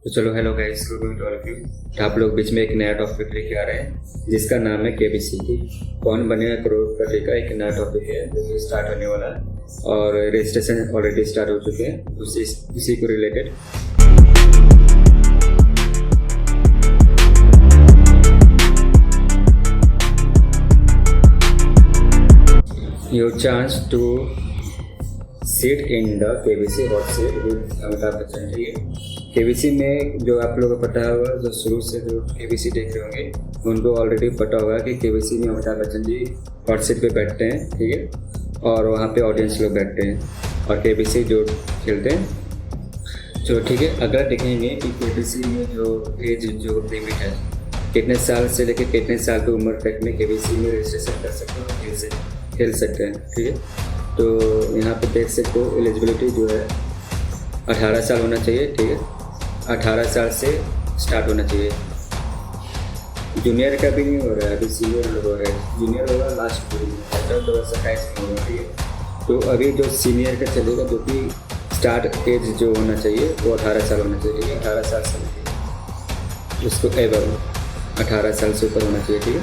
तो चलो hello guys, good morning to all of you. आप लोग बीच में एक नया टॉपिक लेके आ रहे हैं जिसका नाम है केबीसी। कौन बनेगा करोड़पति का एक नया टॉपिक है जो स्टार्ट होने वाला है और रजिस्ट्रेशन ऑलरेडी स्टार्ट हो चुके हैं उसी को related. Your chance to seat in the KBC hot seat with Amitabh Bachchan. ठीक है, केबीसी में जो आप लोगों को पता होगा, जो शुरू से जो केबीसी देख रहे होंगे उनको ऑलरेडी पता होगा कि केबीसी में अमिताभ बच्चन जी हॉट सीट पे बैठते हैं। ठीक है, और वहाँ पे ऑडियंस लोग बैठते हैं और केबीसी जो खेलते हैं। तो ठीक है, अगर देखेंगे कि केबीसी में जो एज जो लिमिट है, कितने साल से लेकर कितने साल की उम्र तक में केबीसी में रजिस्ट्रेशन कर सकते हैं, खेल सकते हैं। ठीक है, तो यहाँ पे देख सकते हो एलिजिबिलिटी जो है 18 साल होना चाहिए। ठीक है, 18 साल से स्टार्ट होना चाहिए। जूनियर का भी नहीं हो रहा है, अभी सीनियर लोग हो रहे हैं। जूनियर होगा लास्ट 2027 में होगा। ठीक है, तो अभी जो सीनियर का चलेगा, जो कि स्टार्ट एज जो होना चाहिए वो 18 साल होना चाहिए। ठीक है, 18 साल से उसको एवर 18 साल से ऊपर होना चाहिए। ठीक है,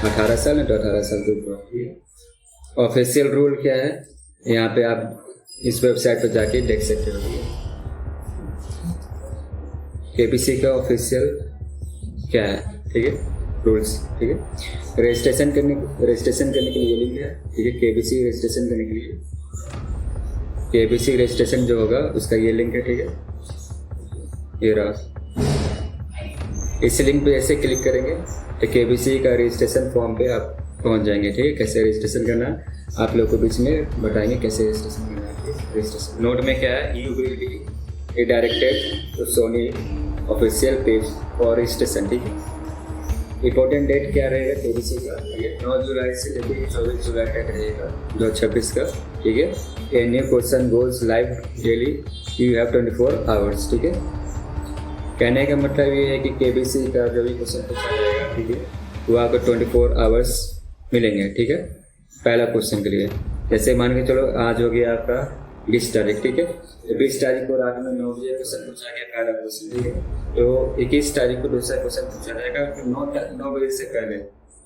18 साल नहीं तो 18 साल से ऊपर। ठीक है, ऑफिशियल रूल क्या है यहाँ पे आप इस वेबसाइट पर जाके देख सकते हो। केबीसी का ऑफिशियल क्या है, ठीक है, रूल्स। ठीक है, रजिस्ट्रेशन करने के लिए ये लिंक है। ठीक है, केबीसी रजिस्ट्रेशन करने के लिए केबीसी रजिस्ट्रेशन जो होगा उसका ये लिंक है। ठीक है, ये रहा। इस लिंक पे ऐसे क्लिक करेंगे तो केबीसी का रजिस्ट्रेशन फॉर्म पे आप पहुंच जाएंगे। ठीक है, कैसे रजिस्ट्रेशन करना आप लोग को बीच में बताएंगे कैसे रजिस्ट्रेशन करना है। रजिस्ट्रेशन नोट में क्या है, you will be directed to Sony official page for registration. ठीक है, इंपॉर्टेंट डेट क्या रहेगा केबीसी का, 9 जुलाई से लेकर 24 जुलाई तक रहेगा 2026 का। ठीक है, a new question goes live daily, you have 24 hours. ठीक है, कहने का मतलब ये है कि केबीसी का जो भी क्वेश्चन पूछा जाएगा, ठीक है, वो आपको 24 आवर्स मिलेंगे। ठीक है, पहला क्वेश्चन के लिए जैसे मान के चलो आज हो गया आपका 20 तारीख। ठीक है, तो 20 तारीख को रात में 9 बजे क्वेश्चन पूछा गया पहला क्वेश्चन। ठीक है, तो 21 तारीख को दूसरा क्वेश्चन पूछा जाएगा 9 बजे से पहले,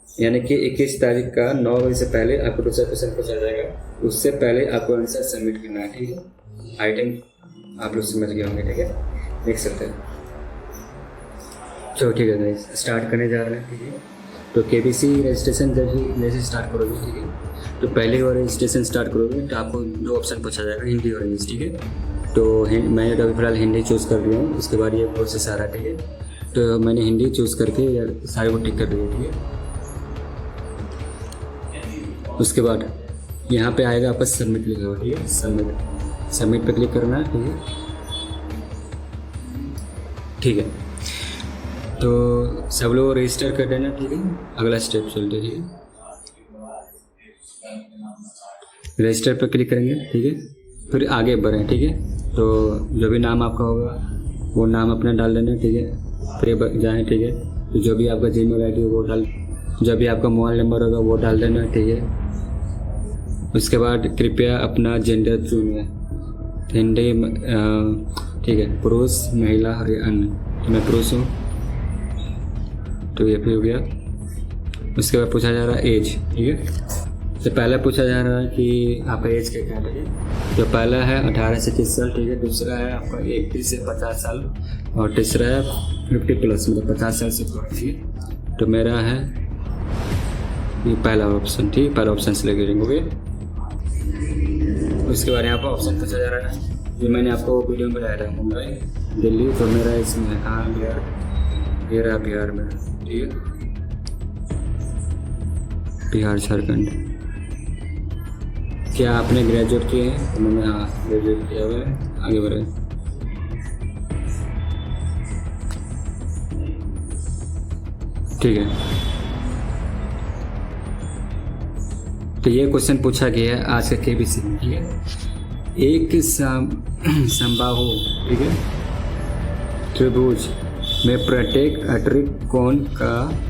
यानी कि 21 तारीख का 9 बजे से पहले आपको दूसरा क्वेश्चन पूछा जाएगा। उससे पहले आपको आंसर सबमिट करना है। ठीक है, आइटम आप लोग समझ गए होंगे। ठीक है, देख सकते हैं। चलो ठीक है गाइस, स्टार्ट करने जा रहे हैं। ठीक है, तो केबीसी रजिस्ट्रेशन जैसे स्टार्ट करोगे, ठीक है, तो पहले बार रजिस्ट्रेशन स्टार्ट करोगे तो आपको 2 ऑप्शन पूछा जाएगा, हिंदी और इंग्लिश। ठीक है, तो मैं अभी फिलहाल हिंदी चूज़ कर लिया हूँ। उसके बाद ये प्रोसेस आ रहा है। ठीक है, तो मैंने हिंदी चूज़ करके सारे को टिक कर दिया। ठीक है, उसके बाद यहाँ पे आएगा आपका सबमिट लिखा हुआ। ठीक है, सबमिट पे क्लिक करना है। ठीक है, ठीक है, तो सब लोग रजिस्टर कर देना। ठीक है, अगला स्टेप चलते हैं। रजिस्टर पर क्लिक करेंगे। ठीक है, फिर आगे बढ़ें। ठीक है, तो जो भी नाम आपका होगा वो नाम अपना डाल देना। ठीक है, फिर जाएँ। ठीक है, तो जो भी आपका जीमेल आईडी हो वो डाल, जो भी आपका मोबाइल नंबर होगा वो डाल देना। ठीक है, उसके बाद कृपया अपना जेंडर चुनिए, हिंदी। ठीक है, पुरुष, महिला और अन्य, तो मैं पुरुष हूँ तो ये भी हो गया। उसके बाद पूछा जा रहा है एज। ठीक है, तो पहला पूछा जा रहा है कि आपका एज क्या है। तो पहला है 18 से 30 साल। ठीक है, दूसरा है आपका 21 से 50 साल और तीसरा है 50 प्लस, मतलब 50 साल से ऊपर। ठीक है, तो मेरा है ये पहला ऑप्शन। ठीक है, पहला ऑप्शन से लेकर जाएंगे। उसके बाद यहाँ पर ऑप्शन पूछा जा रहा है जो मैंने आपको वीडियो में बताया था, मुंबई, दिल्ली। तो मेरा इसमें है कहाँ, बिहार में। ठीक है, बिहार, झारखंड। क्या आपने ग्रेजुएट किए हैं? तो मैंने हाँ ग्रेजुएट किया हुआ है। आगे बढ़े। ठीक है, तो ये क्वेश्चन पूछा गया है आज का केबीसी में। ठीक है, एक समबाहु, ठीक है, त्रिभुज में प्रत्येक अतिरिक्त कोण का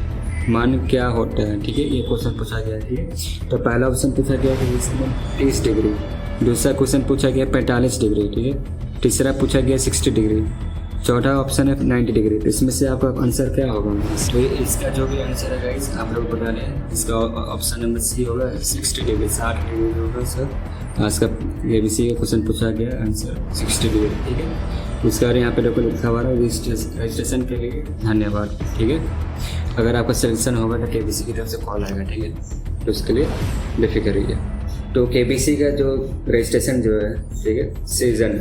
मान क्या होता है। ठीक है, ये क्वेश्चन पूछा गया है। ठीक है, तो पहला ऑप्शन पूछा गया है इसमें 30 डिग्री, दूसरा क्वेश्चन पूछा गया 45 डिग्री। ठीक है, तीसरा पूछा गया 60 डिग्री, चौथा ऑप्शन है 90 डिग्री। तो इसमें से आपका आंसर क्या होगा? तो इसका जो भी आंसर है गाइस आप लोग बता लें। इसका ऑप्शन नंबर सी होगा 60 डिग्री, 60 डिग्री होगा सर। आज का ABC का क्वेश्चन पूछा गया, आंसर 60 डिग्री, ठीक है। तो इसका यहाँ पे देखो लिखा हुआ है रजिस्ट्रेशन के लिए धन्यवाद, ठीक है। अगर आपका सिलेक्शन होगा तो KBC की तरफ से कॉल आएगा, ठीक है। तो उसके लिए बेफिक्र रहिए। तो KBC का जो रजिस्ट्रेशन जो है, ठीक है, सीजन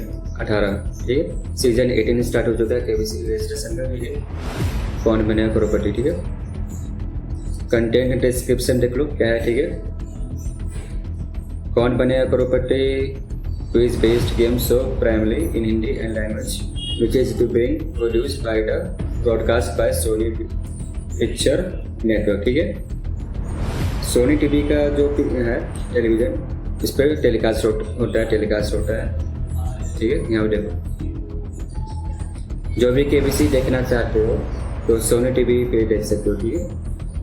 18, ठीक है, सीजन 18 स्टार्ट हो चुका है KBC रजिस्ट्रेशन का, ठीक है। कौन बनेगा प्रॉपर्टी, ठीक है। कंटेंट डिस्क्रिप्शन देख लो क्या है, ठीक है। Kaun Banega property quiz based game show primary in Hindi and language which is to being produced by the broadcast by Sony picture network, ठीक है। सोनी टीवी का जो है टेलीविज़न, इस पर टेलीकास्ट होता है, ठीक है। यहाँ पे देखो, जो भी KBC देखना चाहते हो तो सोनी टीवी पे देख सकते हो, ठीक है।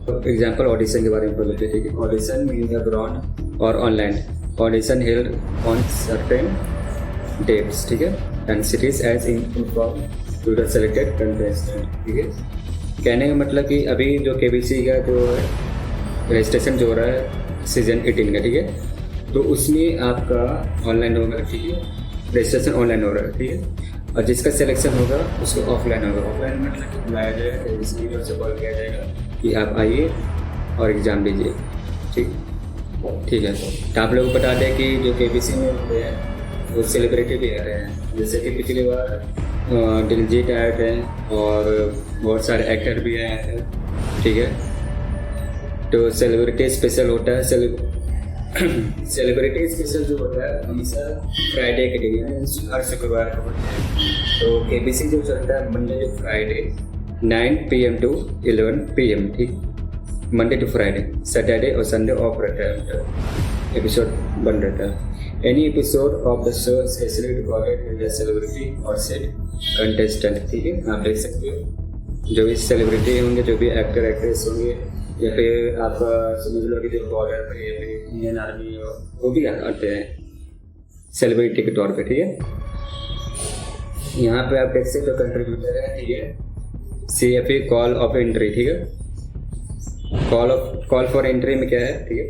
तो एग्जांपल ऑडिशन के बारे में पढ़ लेते हैं, ठीक है। ऑडिशन इन द ग्राउंड और online audition held on certain dates, ठीक है, and cities as inform to the selected contestant, ठीक है। कहने का मतलब कि अभी जो KBC का जो है रजिस्ट्रेशन जो हो रहा है सीजन 18 का, ठीक है, तो उसमें आपका ऑनलाइन होगा, ठीक है। रजिस्ट्रेशन ऑनलाइन हो रहा है, ठीक है। और जिसका सिलेक्शन होगा उसको ऑफलाइन होगा। ऑफलाइन मतलब कि बुलाया जाएगा, KBC की तरफ से कॉल किया जाएगा कि आप आइए और एग्ज़ाम दीजिए, ठीक है। तो आप लोग को बता दें कि जो KBC में होते हैं वो सेलिब्रिटी भी आ रहे हैं। जैसे कि पिछली बार दिलजीत आए थे और बहुत सारे एक्टर भी आए थे, ठीक है। तो सेलिब्रिटी स्पेशल होता है, सेलिब्रिटी स्पेशल जो होता है हमेशा फ्राइडे के दिन है, हर शुक्रवार को होता है। तो KBC जो चलता है Monday to Friday 9 PM to 11 PM, ठीक, मंडे टू फ्राइडे। सैटरडे और संडे ऑफ रहता है, एपिसोड बन रहता है। Any episode of the show specially recorded with the celebrity और सेट कंटेस्टेंट, ठीक है। आप देख सकते हो जो भी सेलिब्रिटी होंगे, जो भी एक्टर एक्ट्रेस होंगे, या फिर आप समझ लो कि जो बॉर्डर पर या फिर इंडियन आर्मी हो, वो भी आते हैं सेलिब्रिटी के तौर पे, ठीक है। यहाँ पे आप देख सकते हो कंट्रीब्यूटर है, ठीक है, CFE कॉल ऑफ एंट्री, ठीक है। कॉल फॉर एंट्री में क्या है, ठीक है,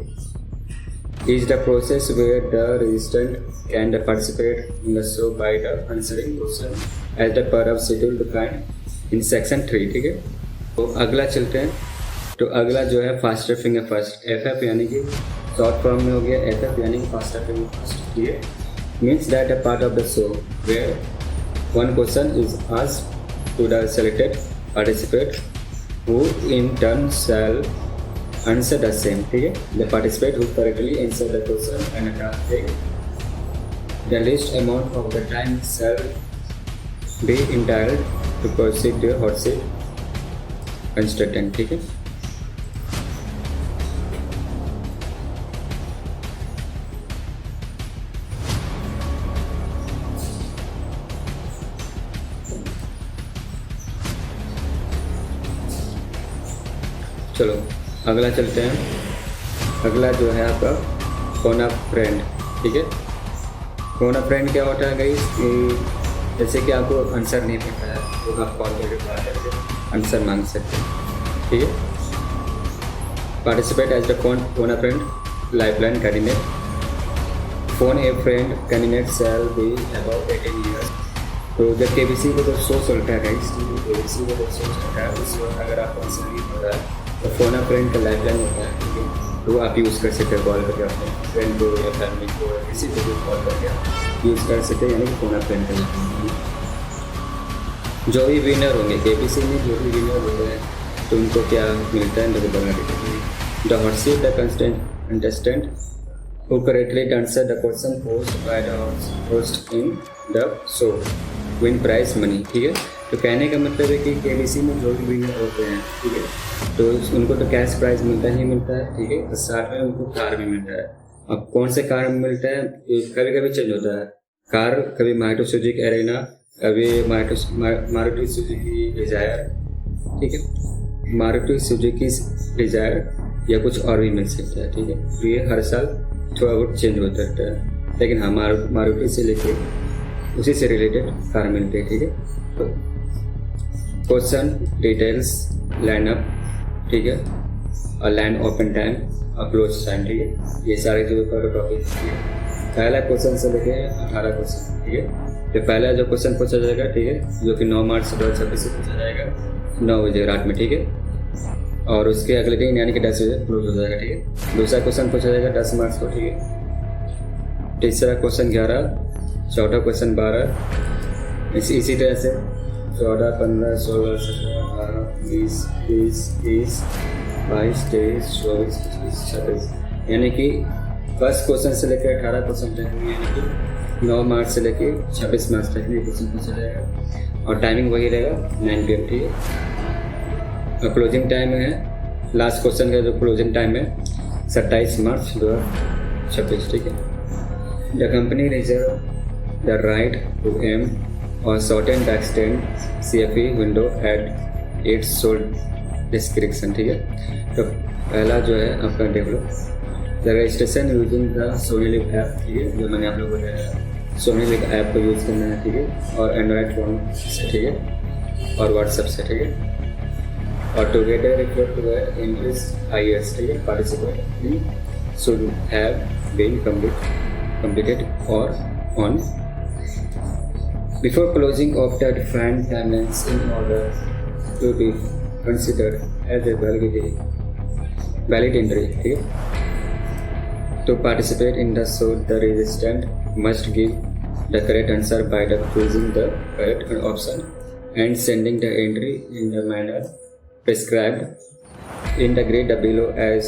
is the process where the registrant can participate in the show by the answering question as the per of schedule defined in section 3, ठीक है। तो अगला चलते हैं। तो अगला जो है फास्टर फिंगर फर्स्ट, FF यानी कि शॉर्ट फॉर्म में हो गया FF यानी कि फास्टर फिंगर फर्स्ट, ठीक है। Means that a part of the show where one question is asked to the selected participate who in turn shall answer the same, ठीक है। The participate who correctly answer the question and take the least amount of the time shall be entitled to proceed to hot seat contestant, ठीक है। चलो अगला चलते हैं। अगला जो है आपका फोन अ फ्रेंड, ठीक है। फोन अ फ्रेंड क्या होता है गाइस, जैसे कि आपको आंसर नहीं पता है तो आप कॉल करके आंसर मांग सकते हैं, ठीक है। Participate as the phone a friend lifeline candidate. Phone a friend candidate shall be about 18 years. तो जब KBC को जो शो चलता है गाइस, KBC को जो शो चलता है उस वक्त अगर आपको आंसर नहीं पता है तो फोन अ फ्रेंड का लाइफलाइन होता है, ठीक है। तो आप यूज़ कर सकते हैं, कॉल करके अपने फ्रेंड को या फैमिली को किसी को भी कॉल करके यूज़ कर सकते हैं, यानी कि फोन अ फ्रेंड का लाइफलाइन। जो भी विनर होंगे KBC में, जो भी विनर होते हैं तो उनको क्या मिलता है उनको बना देते हैं। The hot seat the contestant who correctly answer the question posed by the host in the show win prize money, ठीक है। तो कहने का मतलब है कि KBC में जो भी विनर होते हैं, ठीक है, तो उनको तो कैश प्राइज मिलता ही मिलता है, ठीक है। और साथ में उनको कार भी मिलता है। अब कौन से कार मिलता है, कभी कभी चेंज होता है कार, कभी मारुति सुजुकी एरेना, कभी मारुति सुजुकी डिजायर, ठीक है, मारुति सुजुकी डिजायर या कुछ और भी मिल सकता है, ठीक है। तो ये हर साल थोड़ा बहुत चेंज होता रहता है, लेकिन हाँ मारुति से लेके उसी से रिलेटेड कार मिलते हैं, ठीक है। तो क्वेश्चन डिटेल्स, लाइनअप, ठीक है, और line open time, upload time, ठीक है। ये सारे जो टॉपिक है, पहला क्वेश्चन से लेके 18 क्वेश्चन, ठीक है। तो पहला जो क्वेश्चन पूछा जाएगा, ठीक है, जो कि 9 मार्च 2026 से पूछा जाएगा 9 बजे रात में, ठीक है। और उसके अगले दिन यानी कि 10 बजे क्लोज हो जाएगा, ठीक है। दूसरा क्वेश्चन पूछा जाएगा 10 मार्च को, ठीक है। तीसरा क्वेश्चन 11, चौथा क्वेश्चन 12, इसी तरह से 14, 15, 16, 17, 18, 20, 21, 22, 23, 24, 25, 26, यानी कि फर्स्ट क्वेश्चन से लेकर 18 क्वेश्चन तक, यानी कि 9 मार्च से लेकर 26 मार्च तक ये क्वेश्चन पूछा जाएगा। और टाइमिंग वही रहेगा 9 PM, ठीक है। और क्लोजिंग टाइम है, लास्ट क्वेश्चन का जो क्लोजिंग टाइम है 27 मार्च 2026, ठीक है। The company reserve the right to amend or shorten the extend CFE window at its sole description, ठीक है। तो पहला जो है आपका देख लो, the registration using the SonyLIV app, ठीक है, जो मैंने आप लोगों को बताया सोनीलिव ऐप को यूज़ करना है, ठीक है, और एंड्रॉयड फ़ोन से, ठीक है, और व्हाट्सएप से, ठीक है। और together refer to English IELTS, ठीक है, participate should have been completed or on before closing of the defined timelines in order to be considered as a valid entry, ठीक है। To participate in the show, the resistant must give the correct answer by the choosing the correct option and sending the entry in the manner prescribed in the grid below as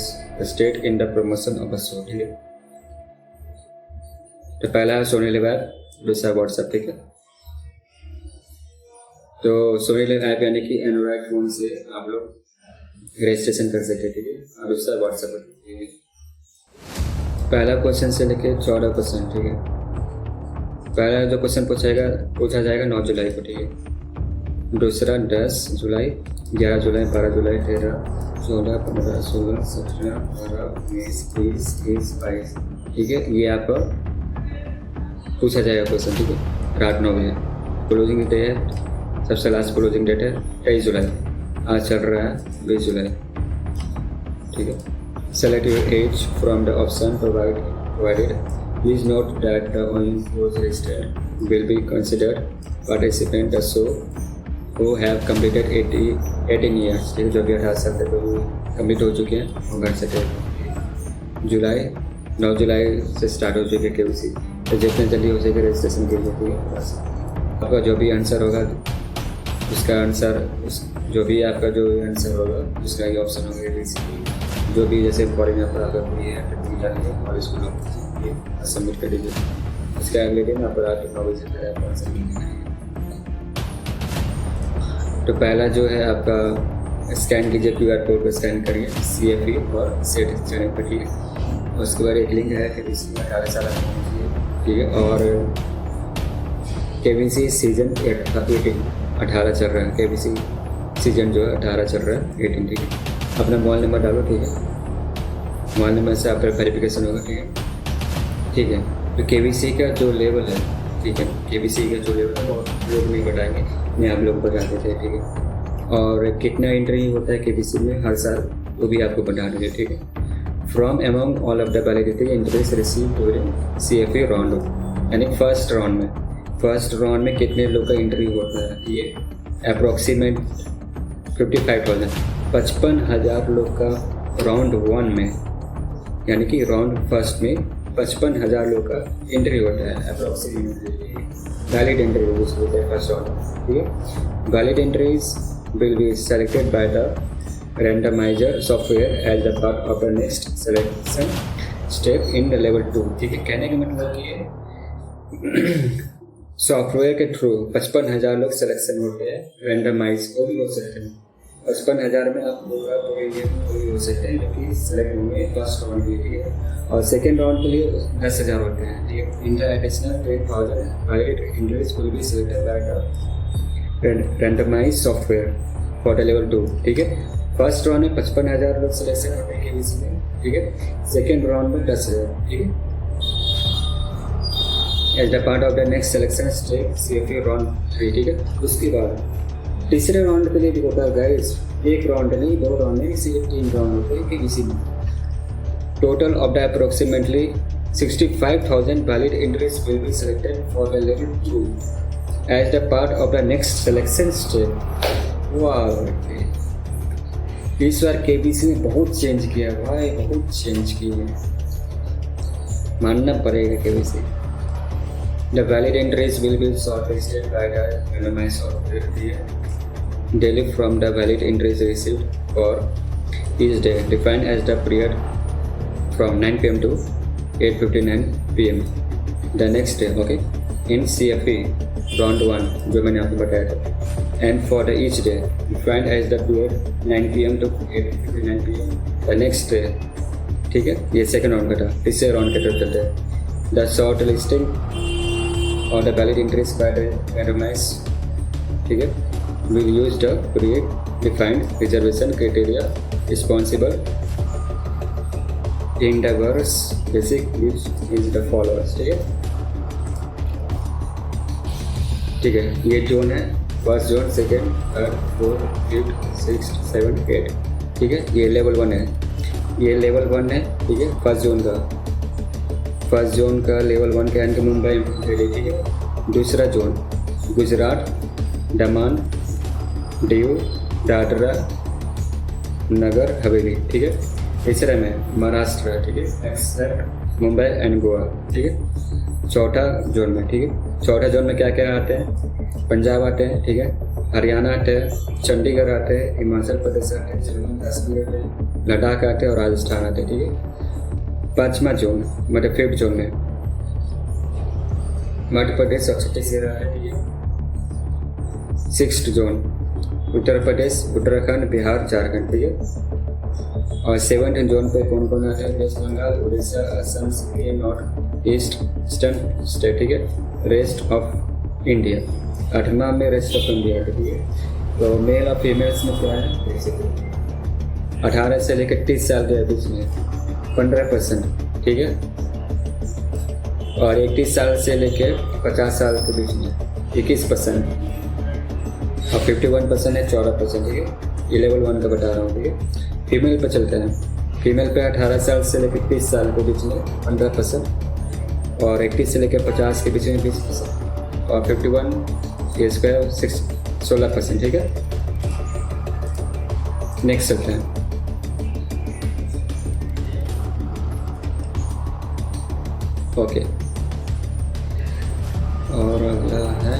stated in the promotion of a show, ठीक है। तो पहला है SonyLIV app, दूसरा WhatsApp, ठीक है। तो SonyLIV app यानी कि एंड्रॉयड फ़ोन से आप लोग रजिस्ट्रेशन कर सकते हैं, ठीक है। और दूसरा व्हाट्सएप, ठीक है। पहला क्वेश्चन से लेके 14 क्वेश्चन, ठीक है। पहला जो क्वेश्चन पूछा जाएगा 9 जुलाई को, ठीक है। दूसरा 10 जुलाई, 11 जुलाई, 12 जुलाई, 13, 14, 15, 16, 17, 18, 19, 20, 21, 22, ठीक है। ये आपका पूछा जाएगा क्वेश्चन, ठीक है, रात 9 बजे। क्लोजिंग डेट है, सबसे लास्ट क्लोजिंग डेट है 23 जुलाई, आज चल रहा है 20 जुलाई, ठीक है। Select your age from the option provided. Please note that the only those registered will be considered participant the show who have completed 18 years, ठीक है, जो भी 18 साल तक कंप्लीट हो चुके हैं वो कर सके। जुलाई 9 जुलाई से स्टार्ट हो चुके KBC, तो जितने जल्दी हो सके रजिस्ट्रेशन कीजिए, ठीक है। बस आपका जो भी आंसर होगा उसका आंसर जो भी आपका जो आंसर होगा उसका ही ऑप्शन होगा KBC, जो भी जैसे फॉर एग्जाम्पल आपका कोई है डालिए और इसको लोग सबमिट कर दीजिए। उसके अगले दिन आप रात 9 बजे तक आप सबमिट करिए। तो पहला जो है आपका स्कैन कीजिए, QR कोड को स्कैन करिए CFE और सेट चैनल पर, ठीक है। उसके बाद एक लिंक है KBC 18 साल, ठीक है। और KBC सीजन 18 चल रहा है, KBC सीजन जो है 18 चल रहा है, 18, ठीक है। अपना मोबाइल नंबर डालो, ठीक है। मोबाइल नंबर से आपका वेरिफिकेशन होगा, ठीक है, ठीक है। तो KBC का जो लेवल है, ठीक है, KBC का जो लेवल है वो लोग नहीं बताएंगे, मैं आप लोग बताते थे, ठीक है। और कितना एंट्री होता है KBC में हर साल वो भी आपको बता देंगे, ठीक है। From among all of the validity entries receive during CFE round, यानी फर्स्ट राउंड में कितने लोग का एंट्री होता है, ये अप्रॉक्सीमेट 55,000 लोग का राउंड 1 में, यानी कि राउंड फर्स्ट में 55,000 लोग का एंट्री होता है अप्रॉक्सीमेटली। वैलिड एंट्री जिसको होता है फर्स्ट राउंड, ठीक है। Valid entries will be selected by the randomizer software as the part of the next selection step in the level 2, ठीक है। कहने का मतलब ये सॉफ्टवेयर के थ्रू 55,000 लोग सिलेक्शन होते हैं, रैंडमाइज को भी हो सकते हैं। 55,000 में आप कोई हो सकते हैं जो कि सेलेक्ट होंगे फर्स्ट राउंड के लिए, और सेकेंड राउंड के लिए 10,000 होते हैं, ठीक है। In the additional 10,000 valid entries will be selected by the randomise software for the level 2, ठीक है। फर्स्ट राउंड में 55,000 लोग सिलेक्शन होते हैं KBC में, ठीक है। सेकेंड राउंड में 10,000, ठीक है। As the part of the next selection step CFE round 3, ठीक है। उसके बाद तीसरे राउंड के लिए भी होता है गाइस, एक राउंड नहीं, 2 राउंड नहीं, सिर्फ 3 राउंड होते हैं केबीसी में। Total of the approximately 65,000 valid entries will be selected for the level 2 as the part of the next selection step. वाह, इस बार केबीसी ने बहुत चेंज किया भाई, बहुत चेंज किया, मानना पड़ेगा KBC. The valid entries will be shortlisted by the randomized software daily from the valid entries received for each day, defined as the period from 9 p.m. to 8:59 p.m. the next day, okay, in CFE round 1 जो मैंने आपको बताया था, and for the each day defined as the period 9 p.m. to 8:59 p.m. the next day, ठीक है, ये second round का था। तीसरे राउंड के तरफ चलते हैं। The short listing or the valid entries by the randomized, ठीक है, will use the pre-defined reservation criteria responsible endeavors basic which is the followers, ठीक है, ठीक है, ये जोन है, first zone, second, third, fourth, fifth, sixth, seven, 8, ठीक है, ये लेवल 1 है, ये लेवल 1 है, ठीक है, फर्स्ट जोन का लेवल 1 के यानी कि मुंबई, दिल्ली, ठीक है। दूसरा जोन गुजरात, दमन, दीव, दादरा नगर हवेली, ठीक है। तीसरे में महाराष्ट्र, ठीक है, एक्सेप्ट मुंबई एंड गोवा, ठीक है। चौथा जोन में, ठीक है, चौथा जोन में क्या क्या आते हैं, पंजाब आते हैं, ठीक है, हरियाणा आते हैं, चंडीगढ़ आते हैं, हिमाचल प्रदेश आते हैं, जम्मू कश्मीर आते हैं, लद्दाख आते हैं और राजस्थान आते हैं, ठीक है। पाँचवा जोन मतलब 5th जोन में मध्य प्रदेश और छत्तीसगढ़ आते हैं, ठीक है। 6th जोन उत्तर प्रदेश, उत्तराखंड, बिहार, झारखंड, ठीक है। और 7th जोन पे कौन कौन आता है, west Bengal, Orissa, Assam, Sikkim, north east eastern state, ठीक है, रेस्ट ऑफ इंडिया। 8वां में रेस्ट ऑफ इंडिया, ठीक है। तो मेल और फीमेल्स में क्या है, 18 से लेकर 30 साल के बीच में 15%, ठीक है, और 31 साल से लेकर 50 साल के बीच में 21%, और 51% है 14%, ठीक है। ये लेवल 1 का बता रहा हूँ, ठीक है। फीमेल पे चलते हैं। फीमेल पे 18 साल से लेकर 30 साल के बीच में 15%, और 31 से लेकर 50 के बीच में 20%, और 51 एज का 16%, ठीक है। नेक्स्ट चलते हैं। ओके, और अगला है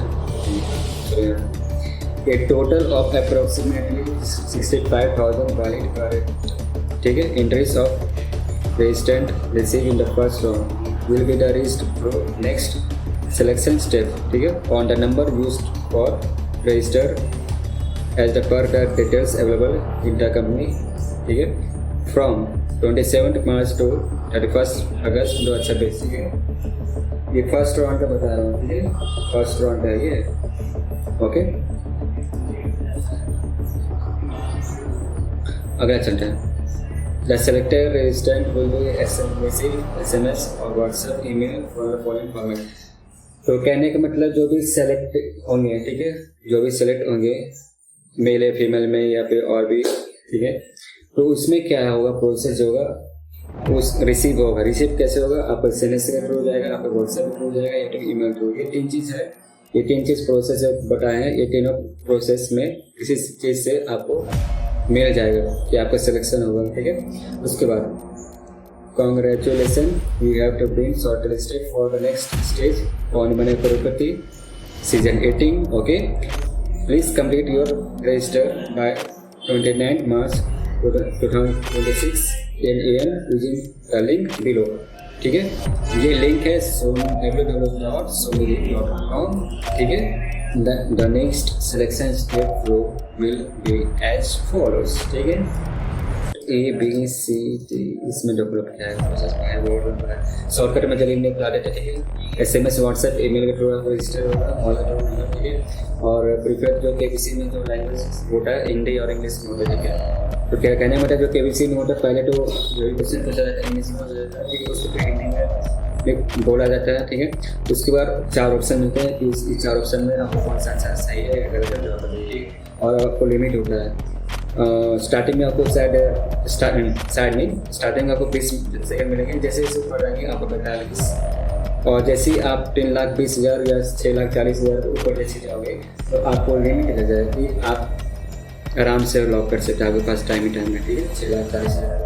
a total of approximately 65,000 valid, ठीक है, entries of registrant received in the first round will be the reached through next selection step, ठीक है, on the number used for register as the per card details available in the company, ठीक है, from 27th March to 31st August 2026, ठीक है। ये first round का बता रहा हूँ, ठीक है, फर्स्ट राउंड है ये, ओके। अगला चलते हैं। The selected resistant will be SMS और WhatsApp email for the following format. तो कहने का मतलब जो भी सेलेक्ट होंगे, ठीक है, जो भी सेलेक्ट होंगे मेल या फीमेल में या फिर और भी, ठीक है, तो उसमें क्या होगा, प्रोसेस होगा, उस रिसीव होगा। रिसीव कैसे होगा, आपको SMS के थ्रू जाएगा, आपको WhatsApp के थ्रू जाएगा या फिर ईमेल थ्रू। ये 3 चीज़ है, ये 3 चीज़ प्रोसेस बताए हैं। ये तीनों प्रोसेस में किसी चीज़ से आपको मिल जाएगा कि आपका सिलेक्शन होगा, ठीक है। उसके बाद congratulation, you have to been shortlisted for the next stage Kaun Bane Crorepati season 18, okay. Please complete your register by 29 March 2026 10 AM using the link below, ठीक है। ये लिंक है www.sonily.com, ठीक है। The next selection step flow will be as follows, ठीक है। A, B, C, D इसमें develop किया है, प्रोसेस है, बोर्ड है, शॉर्टकट में जल्दी निकला देते हैं, ठीक है। SMS, WhatsApp, ईमेल के थ्रू रजिस्टर होगा, ऑनलाइन, ठीक है। और प्रीफर जो KBC में जो लैंग्वेज होता है हिंदी और इंग्लिश में होता है, ठीक है। तो क्या कहने मतलब जो KBC में होता है पहले तो जो भी क्वेश्चन पूछा जाता है इंग्लिश में हो जाता है, ठीक है, उसको फिर हिंदी में बोला जाता है, ठीक है। उसके बाद 4 ऑप्शन मिलते हैं कि इस 4 ऑप्शन में आपको कौन सा अच्छा सही है, और आपको लिमिट होता है। स्टार्टिंग में आपको स्टार्टिंग आपको 20 सेकंड मिलेंगे, जैसे जैसे ऊपर जाएंगे आपको 45, और जैसे ही आप 10,20,000 या 6,40,000 ऊपर जैसे जाओगे तो आपको लिमिट रह जाएगा कि आप आराम से लॉक कर सकते हैं, आपके पास टाइम है, ठीक है। 6,40,000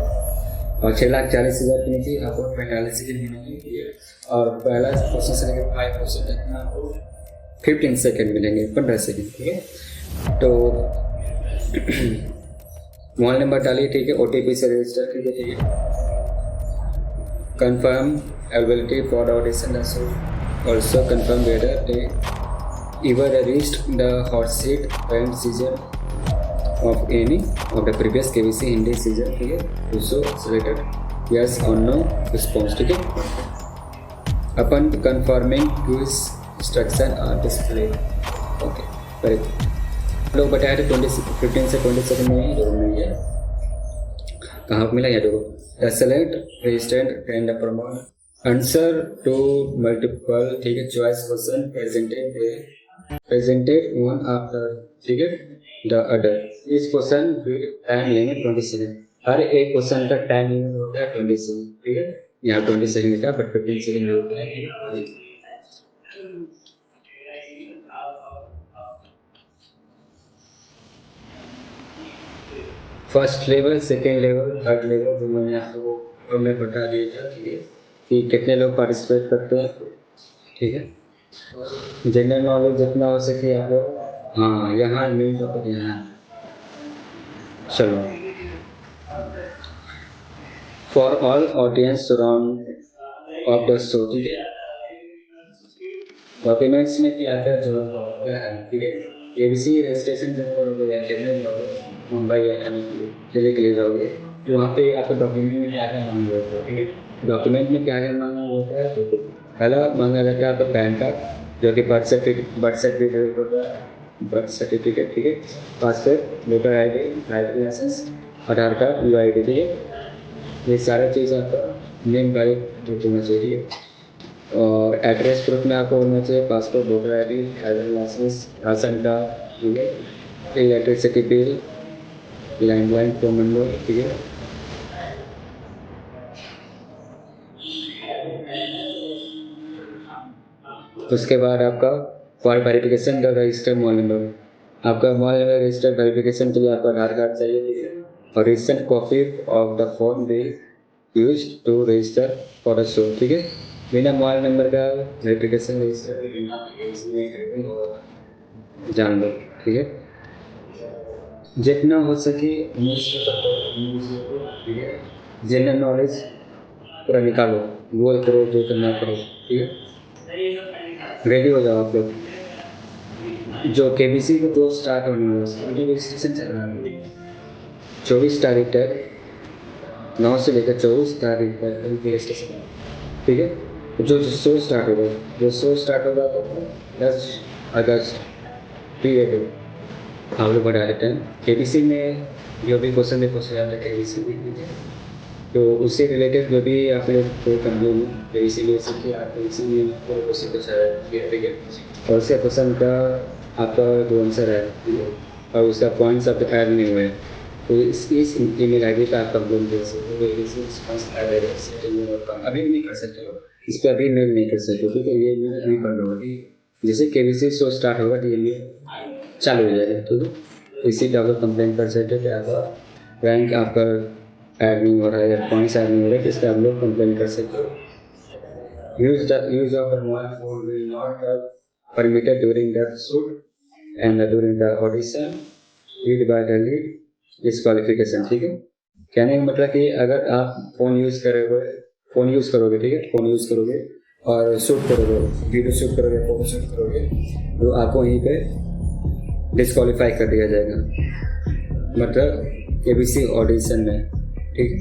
और 6,40,000 के नीचे आपको 45 सेकेंड मिलेंगे, और पहला क्वेश्चन से लेकर 5% तक आपको 15 सेकेंड मिलेंगे, 15 सेकेंड, ठीक है। तो मोबाइल नंबर डालिए, ठीक है, OTP से रजिस्टर कीजिए, ठीक है। Confirm availability for the audition, also confirm whether they ever reached the hot seat and season of any of the previous KBC Hindi season, ठीक है। also selected yes or no response, ठीक है। upon confirming quiz instruction are displayed, okay, very good। लोग बताया थे 15 से 20 second में ही है, कहाँ मिला या देखो। The select resistant and the promote answer to multiple, ठीक है, choice question presented one after, ठीक है, the other। इस क्वेश्चन टाइम लेंगे 20 सेकंड, हर एक क्वेश्चन का टाइम लिमिट होता है 20 सेकंड, ठीक है। यहाँ 20 सेकंड का बट 15 सेकंड होता है। First level, second level, third level, जो मैंने आपको मैं बता दिया था, ठीक है, कि कितने लोग पार्टिसिपेट करते हैं, ठीक है। जनरल नॉलेज जितना हो सके आप लोग, हाँ यहाँ मेन टॉपिक यहाँ, चलो। For all audience surround of the show, ठीक है। डॉक्यूमेंट्स में क्या क्या जो है, ठीक है। KBC रजिस्ट्रेशन जब करोगे या चेन्नई मुंबई या दिल्ली के लिए जाओगे तो वहाँ पे आपको डॉक्यूमेंट में क्या क्या मांगा होता है, ठीक है। डॉक्यूमेंट में क्या क्या मांगा होता है, तो पहला मांगा जाता है आपका पैन कार्ड, जो कि बर्थ सर्टिफिकेट होता है, बर्थ सर्टिफिकेट, ठीक है। Passport, voter ID, driving licence, Aadhaar card, UID, ठीक है। ये सारा चीज़ आपका नेम वैलिड होना चाहिए, और एड्रेस प्रूफ में आपको होना चाहिए passport, voter ID, driving licence, ration card, ठीक है, electricity bill, landline phone number, ठीक है। उसके बाद आपका फॉर वेरिफिकेशन का रजिस्टर मोबाइल नंबर, आपका मोबाइल नंबर रजिस्टर वेरिफिकेशन के लिए आपका आधार कार्ड चाहिए, ठीक है। और recent copy of the form they use to register for the show, ठीक है। बिना मोबाइल नंबर का वेरिफिकेशन रजिस्टर जान लो, ठीक है। जितना हो सके इंग्लिश, ठीक है। जनरल नॉलेज पूरा निकालो, गूगल करो, जो करना करो, ठीक है। रेडी हो जाओ आप लोग। जो KBC को 2 स्टार्ट होने वाला है, रजिस्ट्रेशन चल रहा है 24 तारीख तक, 9 से लेकर 24 तारीख तक रजिस्ट्रेशन, ठीक है। जो शो स्टार्ट होगा तो 10 अगस्त पीरियड हम लोग बढ़ा देते हैं। KBC में जो भी क्वेश्चन में पूछा जाता है KBC में, तो उससे रिलेटेड जो भी आप लोग कोई कंप्लेन KBC में सीखे, आप KBC में कोई क्वेश्चन पूछा है, ठीक है, और उसके क्वेश्चन का आपका जो आंसर है, ठीक है, और उसका पॉइंट्स आपके ऐड नहीं हुए, तो इस ईमेल ID पर आप कंप्लेन दे सकते हो। अभी नहीं कर सकते हो, इस पर अभी मेल नहीं कर सकते, ठीक है। ये मेल अभी कर लो, जैसे KBC शो स्टार्ट होगा तो ये चालू हो जाएगा, ठीक है। इसी पर आप लोग कंप्लेन कर सकते हो कि आपका रैंक आपका ऐड नहीं हो रहा है या पॉइंट्स ऐड नहीं हो रहे, इस पर आप लोग कंप्लेन कर सकते हो। Use of the mobile phone will not permitted during the shoot and during the audition, read by the lead disqualification, ठीक है। कहने का मतलब कि अगर आप फ़ोन यूज़ करोगे, ठीक है, फ़ोन यूज़ करोगे और शूट करोगे, वीडियो शूट करोगे, फोटो शूट करोगे, तो आपको वहीं पे डिस्क्वालीफाई कर दिया जाएगा, मतलब KBC ऑडिशन में, ठीक।